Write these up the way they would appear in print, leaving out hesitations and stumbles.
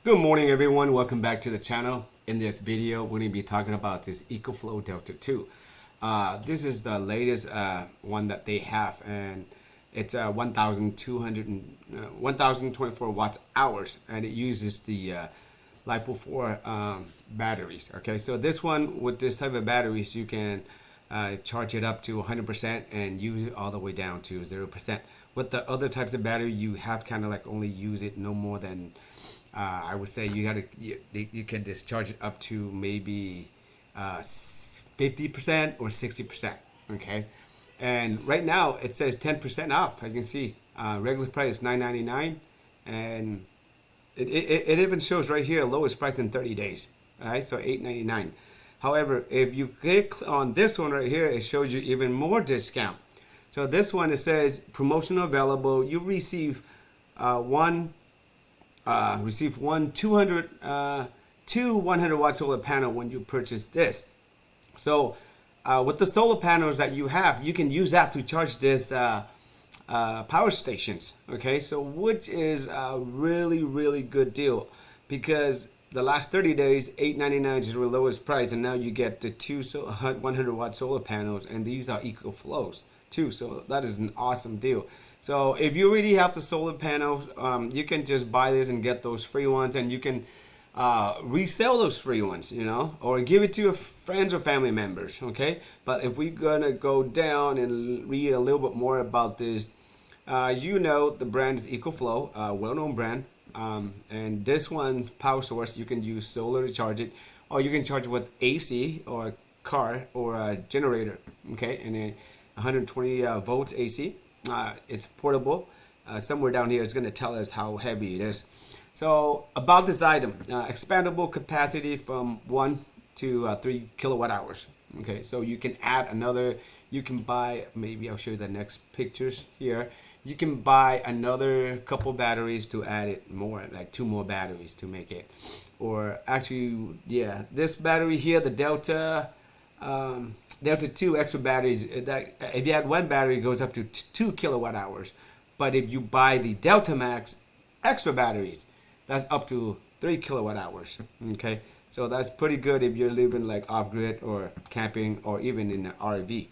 Good morning, everyone. Welcome back to the channel. In this video, we're going to be talking about this EcoFlow Delta 2. This is the latest one that they have, and it's 1,024 watts hours, and it uses the LiFePO4 batteries. Okay, so this one, with this type of batteries, you can charge it up to 100% and use it all the way down to 0%. With the other types of battery, you have kind of like only use it no more than I would say you can discharge it up to maybe 50% or 60%. Okay, and right now it says 10% off. As you can see, regular price $9.99, and it even shows right here lowest price in 30 days. All right, so $8.99. However, if you click on this one right here, it shows you even more discount. So this one, it says promotional available. You receive one 200 100 watt solar panel when you purchase this. So with the solar panels that you have, you can use that to charge this power stations. Okay, so which is a really good deal, because the last 30 days $8.99 is the lowest price, and now you get the two 100 watt solar panels, and these are EcoFlows too. So that is an awesome deal. So if you already have the solar panels, you can just buy this and get those free ones, and you can resell those free ones, you know, or give it to your friends or family members. Okay, but if we're gonna go down and read a little bit more about this, you know, the brand is EcoFlow, well-known brand, and this one power source, you can use solar to charge it, or you can charge it with AC or a car or a generator. Okay, and then 120 volts AC. It's portable. Somewhere down here it's going to tell us how heavy it is. So about this item, expandable capacity from 1 to 3 kilowatt hours. Okay, so you can add another, you can buy, maybe I'll show you the next pictures here. You can buy another couple batteries to add it more, like 2 more batteries to make it. Or actually, yeah, this battery here, the Delta 2 extra batteries, if you add one battery, it goes up to 2 kilowatt hours. But if you buy the Delta Max extra batteries, that's up to 3 kilowatt hours. Okay, so that's pretty good if you're living like off-grid or camping or even in an RV.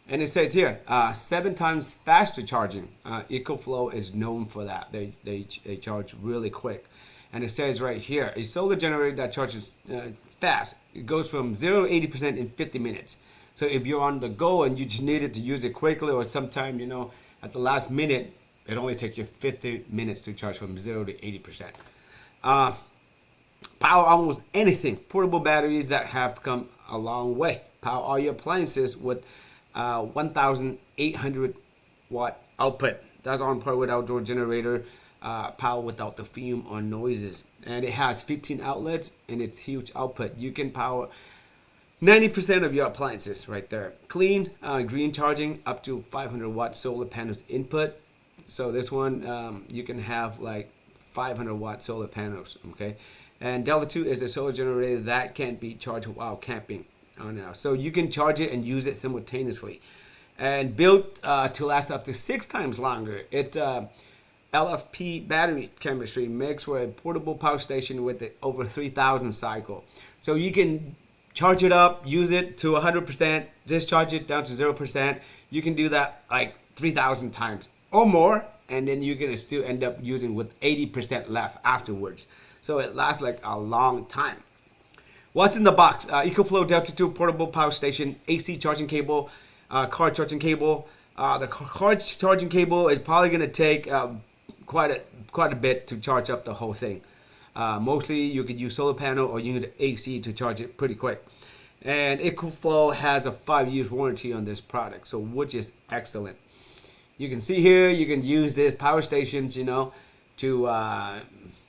And it says here, 7 times faster charging. EcoFlow is known for that. They charge really quick. And it says right here, a solar generator that charges fast. It goes from 0 to 80% in 50 minutes. So if you're on the go and you just needed to use it quickly, or sometime, you know, at the last minute, it only takes you 50 minutes to charge from 0 to 80%. Power almost anything. Portable batteries that have come a long way. Power all your appliances with 1,800 watt output. That's on par with outdoor generator. Power without the fume or noises. And it has 15 outlets and it's huge output. You can power 90% of your appliances right there. Clean, green charging, up to 500 watt solar panels input. So this one, you can have like 500 watt solar panels. Okay, and Delta 2 is the solar generator that can be charged while camping. So you can charge it and use it simultaneously, and built to last up to 6 times longer. It LFP battery chemistry mixed with a portable power station with the over 3,000 cycle. So you can charge it up, use it to 100%, discharge it down to 0%. You can do that like 3,000 times or more, and then you're gonna still end up using with 80% left afterwards. So it lasts like a long time. What's in the box? EcoFlow Delta 2 portable power station, AC charging cable, car charging cable. The car charging cable is probably gonna take quite a bit to charge up the whole thing. Mostly you could use solar panel or you need AC to charge it pretty quick. And EcoFlow has a 5-year warranty on this product, so which is excellent. You can see here, you can use this power stations, you know, to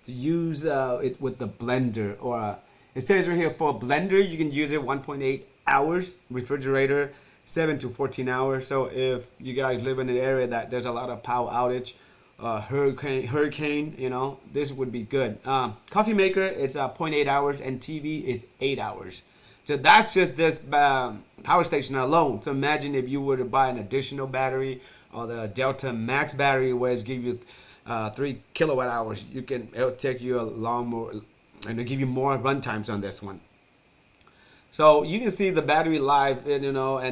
use it with the blender, or it says right here for a blender you can use it 1.8 hours, refrigerator 7 to 14 hours. So if you guys live in an area that there's a lot of power outage, hurricane, you know, this would be good. Coffee maker, it's 0.8 hours, and TV is 8 hours. So that's just this power station alone. So imagine if you were to buy an additional battery, or the Delta Max battery, where it's give you 3 kilowatt hours. It'll take you a long more, and it'll give you more run times on this one. So you can see the battery life, and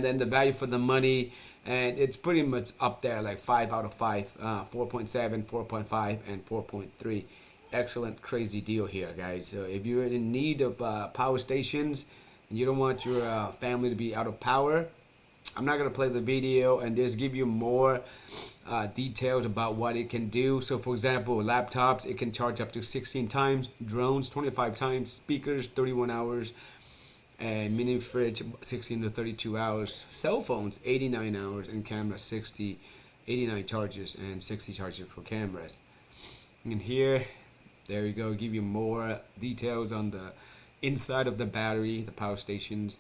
then the value for the money, and it's pretty much up there, like 5 out of 5, 4.7, 4.5, and 4.3. Excellent, crazy deal here, guys. So if you're in need of power stations and you don't want your family to be out of power, I'm not gonna play the video and just give you more details about what it can do. So for example, laptops, it can charge up to 16 times, drones 25 times, speakers 31 hours, and mini fridge 16 to 32 hours, cell phones 89 hours, and camera 89 charges and 60 charges for cameras. And here, there we go, give you more details on the inside of the battery, the power stations.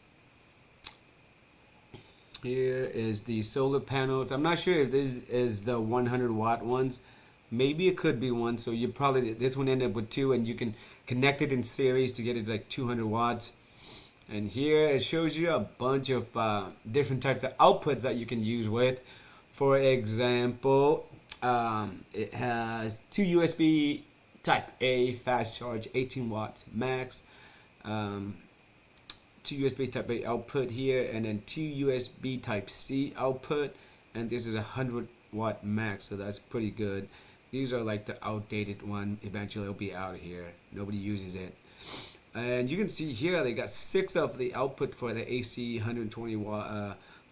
Here is the solar panels. I'm not sure if this is the 100 watt ones. Maybe it could be one. So you probably, this one ended up with 2, and you can connect it in series to get it like 200 watts. And here it shows you a bunch of different types of outputs that you can use with. For example, it has 2 USB Type A fast charge, 18 watts max. 2 USB Type A output here, and then 2 USB Type C output, and this is 100 watt max, so that's pretty good. These are like the outdated one. Eventually it'll be out of here. Nobody uses it. And you can see here they got 6 of the output for the AC 120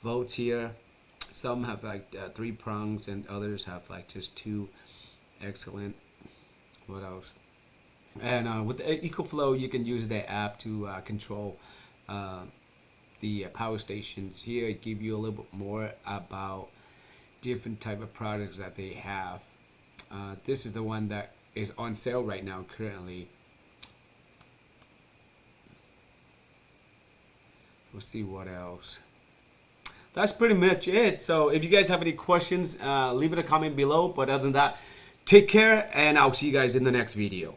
volts here. Some have like 3 prongs, and others have like just 2. Excellent. What else? And with the EcoFlow, you can use the app to control the power stations. Here it give you a little bit more about different type of products that they have. This is the one that is on sale right now currently. We'll see what else. That's pretty much it. So if you guys have any questions, leave it a comment below. But other than that, take care, and I'll see you guys in the next video.